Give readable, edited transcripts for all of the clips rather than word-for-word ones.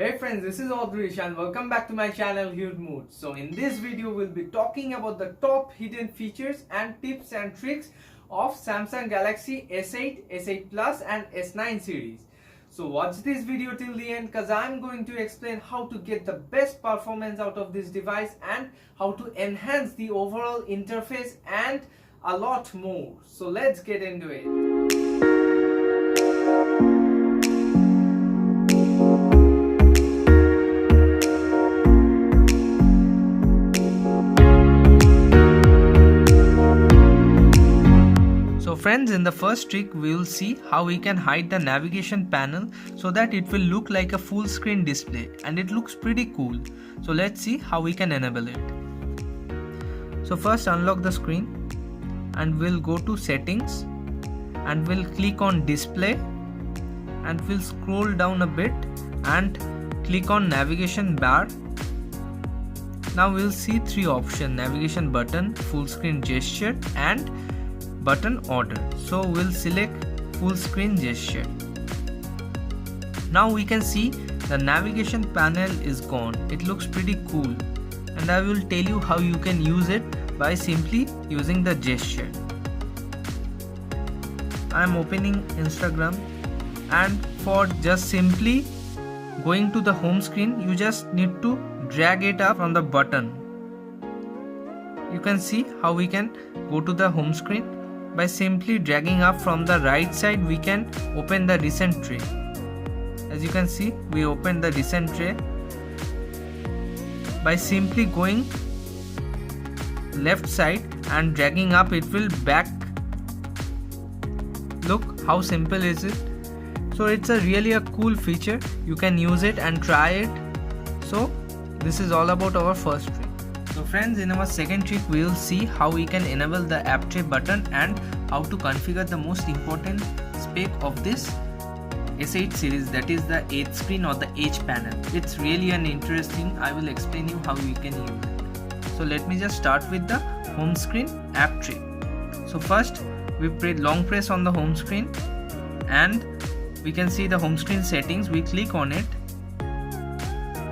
Hey friends, this is Audrish and welcome back to my channel Huge Mood. So in this video we'll be talking about the top hidden features and tips and tricks of Samsung Galaxy S8, S8 Plus and S9 series. So watch this video till the end because I'm going to explain how to get the best performance out of this device and how to enhance the overall interface and a lot more. So let's get into it. So friends, in the first trick we will see how we can hide the navigation panel so that it will look like a full screen display, and it looks pretty cool. So let's see how we can enable it. So first unlock the screen and we'll go to settings and we'll click on display and we'll scroll down a bit and click on navigation bar. Now we'll see three options: navigation button, full screen gesture and button order. So we'll select full screen gesture. Now we can see the navigation panel is gone. It looks pretty cool, and I will tell you how you can use it by simply using the gesture. I am opening Instagram, and for just simply going to the home screen, you just need to drag it up on the button. You can see how we can go to the home screen. By simply dragging up from the right side, we can open the recent tray. As you can see, we opened the recent tray. By simply going left side and dragging up, it will back. Look how simple is it. So it's really a cool feature. You can use it and try it. So this is all about our first trick. So friends, in our second trick we will see how we can enable the app tray button and how to configure the most important spec of this S8 series, that is the 8th screen or the H panel. It's really an interesting. I will explain you how you can use it. So let me just start with the home screen app tray. So first we long press on the home screen and we can see the home screen settings. We click on it.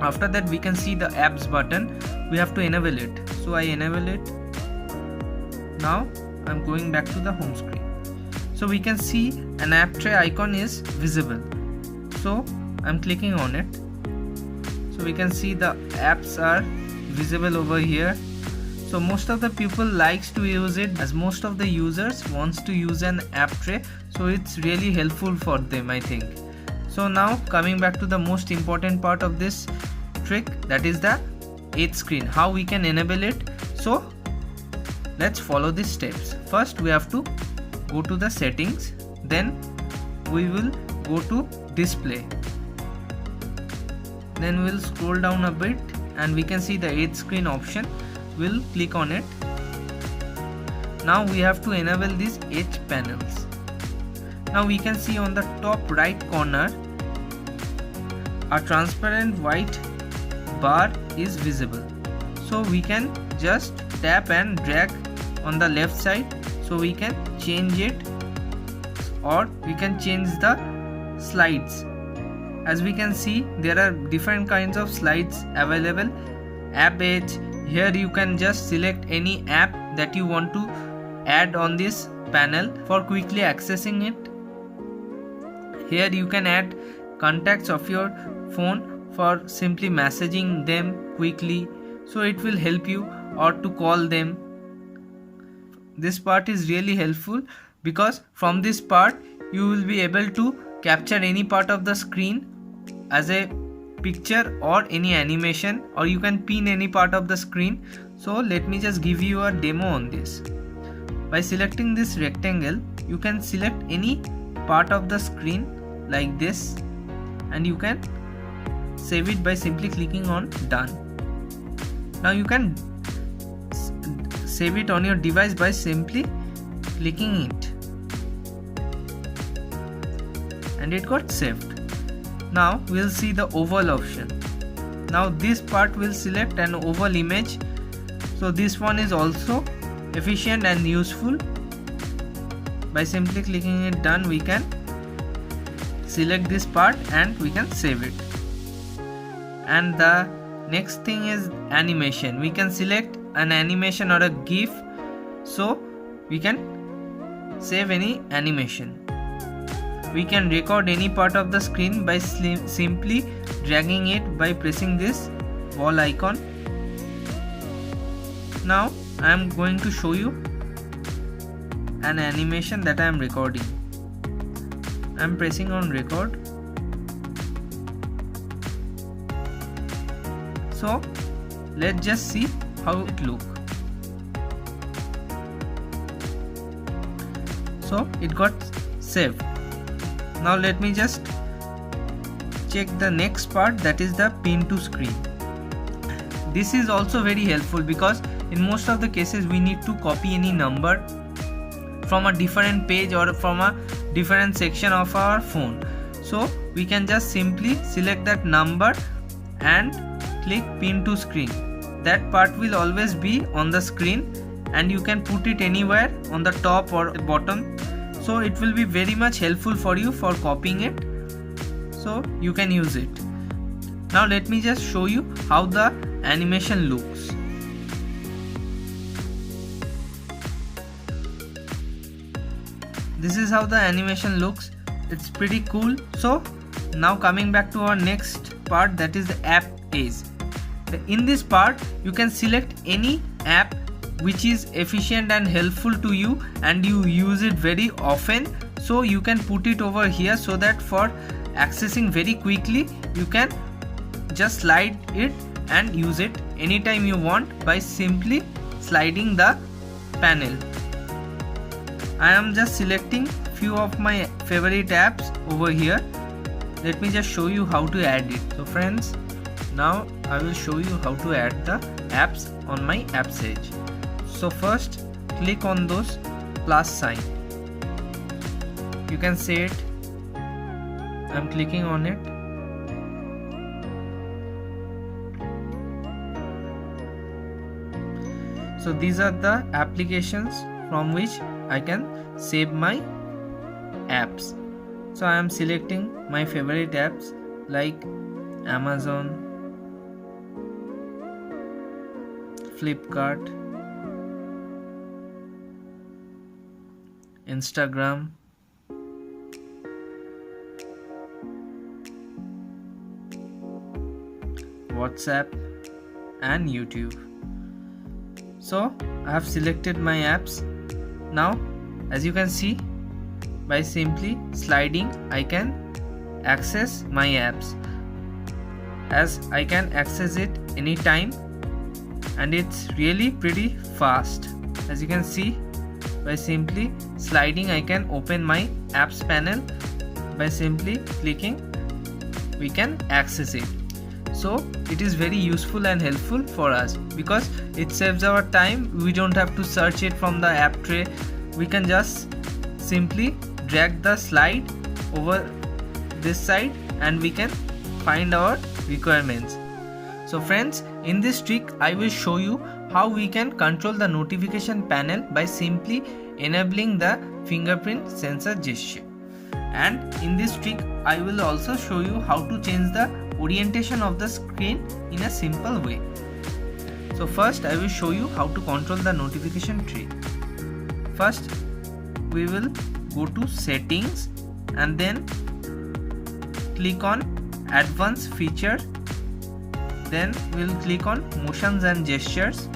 After that we can see the apps button. We have to enable it. So I enable it. Now I'm going back to the home screen. So we can see an app tray icon is visible. So I'm clicking on it. So we can see the apps are visible over here. So most of the people likes to use it, as most of the users wants to use an app tray. So it's really helpful for them, I think. So now coming back to the most important part of this trick, that is the 8th screen, how we can enable it. So let's follow these steps. First we have to go to the settings, then we will go to display, then we'll scroll down a bit and we can see the 8th screen option. We'll click on it. Now we have to enable these H panels. Now we can see on the top right corner a transparent white bar is visible. So we can just tap and drag on the left side, so we can change it, or we can change the slides. As we can see, there are different kinds of slides available. App edge, here you can just select any app that you want to add on this panel for quickly accessing it. Here you can add contacts of your phone for simply messaging them quickly, so it will help you, or to call them. This part is really helpful because from this part you will be able to capture any part of the screen as a picture or any animation, or you can pin any part of the screen. So let me just give you a demo on this. By selecting this rectangle, you can select any part of the screen like this, and you can save it by simply clicking on done. Now you can save it on your device by simply clicking it, and it got saved. Now we'll see the oval option. Now this part will select an oval image. So this one is also efficient and useful. By simply clicking it done, we can select this part and we can save it. And the next thing is animation. We can select an animation or a GIF, so we can save any animation. We can record any part of the screen by simply dragging it by pressing this ball icon. Now I am going to show you an animation that I am recording. I am pressing on record. So let's just see how it looks. So it got saved. Now let me just check the next part, that is the pin to screen. This is also very helpful because in most of the cases we need to copy any number from a different page or from a different section of our phone. So we can just simply select that number and click pin to screen. That part will always be on the screen and you can put it anywhere on the top or bottom. So it will be very much helpful for you for copying it. So you can use it. Now let me just show you how the animation looks. This is how the animation looks. It's pretty cool. So now coming back to our next part, that is the app page. In this part you can select any app which is efficient and helpful to you and you use it very often. So you can put it over here so that for accessing very quickly you can just slide it and use it anytime you want by simply sliding the panel. I am just selecting few of my favorite apps over here. Let me just show you how to add it. So friends, now I will show you how to add the apps on my apps page. So first click on those plus sign. You can see it. I'm clicking on it. So these are the applications from which I can save my apps. So I am selecting my favorite apps like Amazon, Flipkart, Instagram, WhatsApp and YouTube. So I have selected my apps. Now as you can see, by simply sliding I can access my apps, as I can access it anytime and it's really pretty fast. As you can see, by simply sliding I can open my apps panel. By simply clicking we can access it. So it is very useful and helpful for us because it saves our time. We don't have to search it from the app tray. We can just simply drag the slide over this side and we can find our requirements. So friends, in this trick I will show you how we can control the notification panel by simply enabling the fingerprint sensor gesture. And in this trick I will also show you how to change the orientation of the screen in a simple way. So first I will show you how to control the notification tree. First we will go to settings and then click on advanced feature. Then we will click on motions and gestures.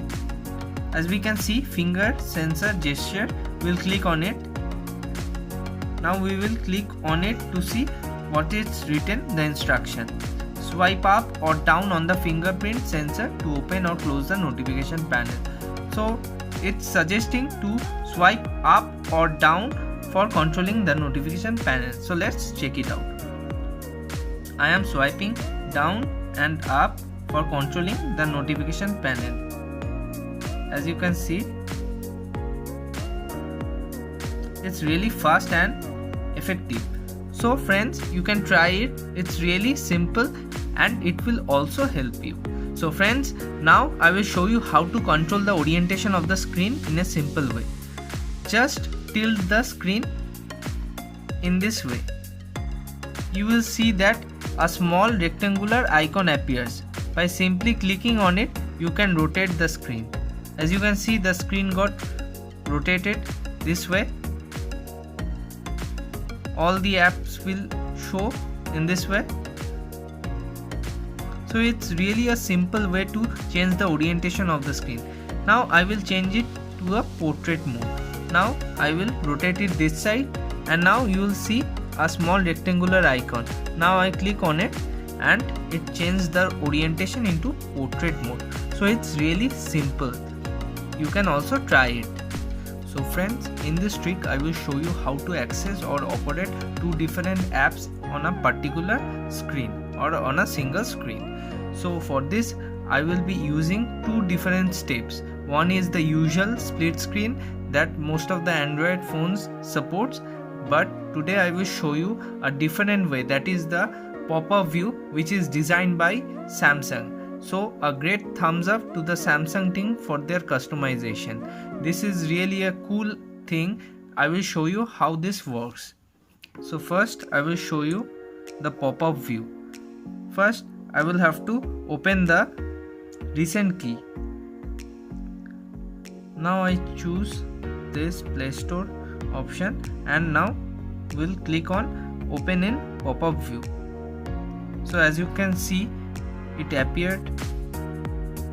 As we can see, finger sensor gesture, we will click on it. Now we will click on it to see what is written the instruction. Swipe up or down on the fingerprint sensor to open or close the notification panel. So it's suggesting to swipe up or down for controlling the notification panel. So let's check it out. I am swiping down and up for controlling the notification panel. As you can see, it's really fast and effective. So friends, you can try it. It's really simple and it will also help you. So friends, now I will show you how to control the orientation of the screen in a simple way. Just tilt the screen in this way. you will see that a small rectangular icon appears. By simply clicking on it, you can rotate the screen. As you can see, the screen got rotated this way. All the apps will show in this way. So it's really a simple way to change the orientation of the screen. Now I will change it to a portrait mode. Now I will rotate it this side, and now you will see a small rectangular icon. Now I click on it and it changed the orientation into portrait mode. So it's really simple. You can also try it. So friends, in this trick I will show you how to access or operate two different apps on a particular screen or on a single screen. So for this I will be using two different steps. One is the usual split screen that most of the Android phones supports, but today I will show you a different way, that is the pop-up view, which is designed by Samsung. So a great thumbs up to the Samsung team for their customization. This is really a cool thing. I will show you how this works. So first I will show you the pop-up view. First I will have to open the recent key. Now I choose this Play Store option, and now we'll click on open in pop-up view. So as you can see, it appeared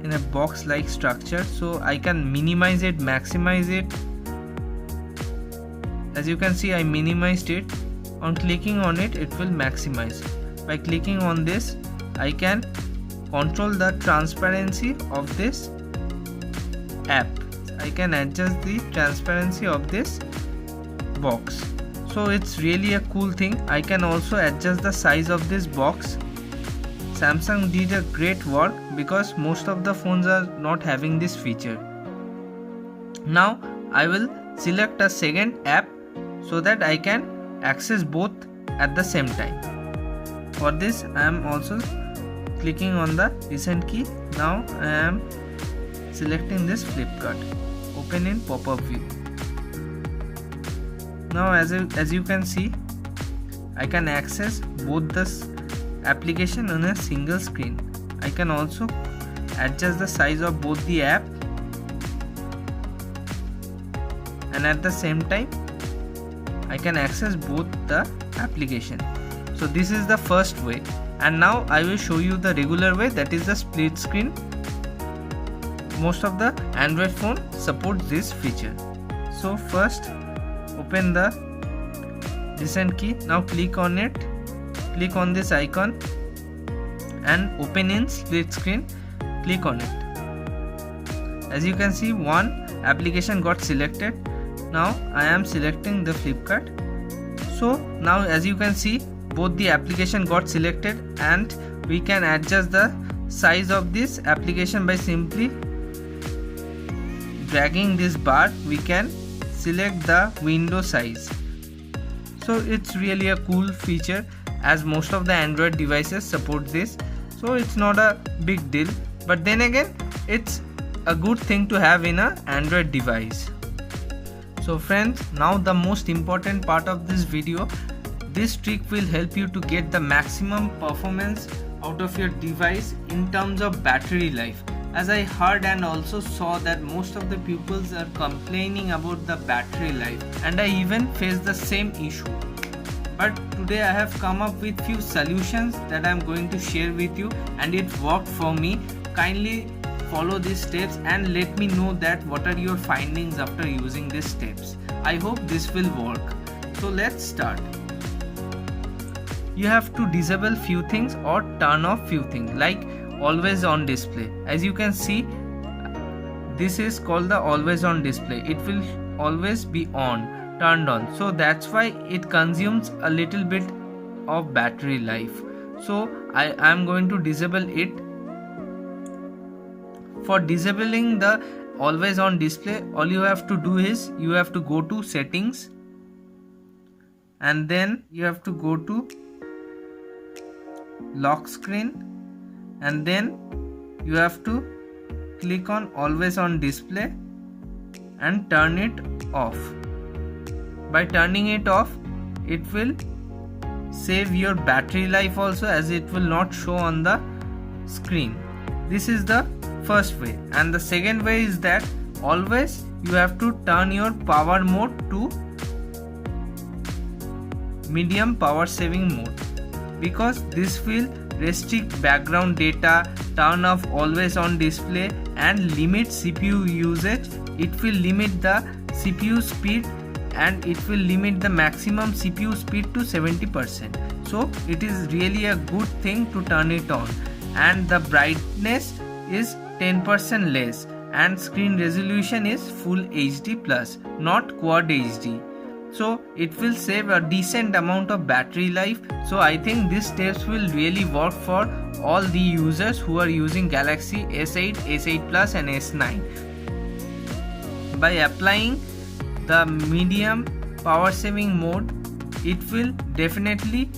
in a box like structure, so I can minimize it, maximize it. As you can see, I minimized it. On clicking on it, it will maximize. By clicking on this, I can control the transparency of this app. I can adjust the transparency of this box. So it's really a cool thing. I can also adjust the size of this box. Samsung did a great work because most of the phones are not having this feature. Now I will select a second app so that I can access both at the same time. For this I am also clicking on the recent key. Now I am selecting this Flipkart. Open in pop-up view. Now as you can see, I can access both this application on a single screen. I can also adjust the size of both the app, and at the same time I can access both the application. So this is the first way, and now I will show you the regular way, that is the split screen. Most of the Android phone supports this feature. So first open the recent key. Now click on it, click on this icon and open in split screen. Click on it. As you can see, one application got selected. Now I am selecting the Flipkart. So now as you can see, both the application got selected, and we can adjust the size of this application by simply dragging this bar. We can select the window size. So it's really a cool feature, as most of the Android devices support this. So it's not a big deal, but then again it's a good thing to have in an Android device. So friends, now the most important part of this video. This trick will help you to get the maximum performance out of your device in terms of battery life. As I heard and also saw that most of the pupils are complaining about the battery life, and I even faced the same issue. But today I have come up with few solutions that I am going to share with you, and it worked for me. Kindly follow these steps and let me know that what are your findings after using these steps. I hope this will work. So let's start. You have to disable few things or turn off few things, like always on display. As you can see, this is called the always on display. It will always be on, turned on. So that's why it consumes a little bit of battery life. So I am going to disable it. For disabling the always on display, all you have to do is you have to go to settings, and then you have to go to lock screen, and then you have to click on always on display and turn it off. By turning it off, it will save your battery life also, as it will not show on the screen. This is the first way. And the second way is that always you have to turn your power mode to medium power saving mode, because this will restrict background data, turn off always on display, and limit CPU usage. It will limit the CPU speed, and it will limit the maximum CPU speed to 70%. So it is really a good thing to turn it on. And the brightness is 10% less, and screen resolution is full HD plus, not quad HD. So it will save a decent amount of battery life. So I think these steps will really work for all the users who are using Galaxy S8, S8 Plus and S9. By applying the medium power saving mode, it will definitely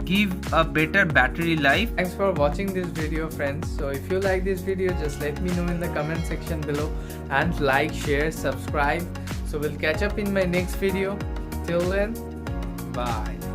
give a better battery life. Thanks for watching this video, friends. So if you like this video, just let me know in the comment section below, and like, share, subscribe. So we'll catch up in my next video. Till then, bye.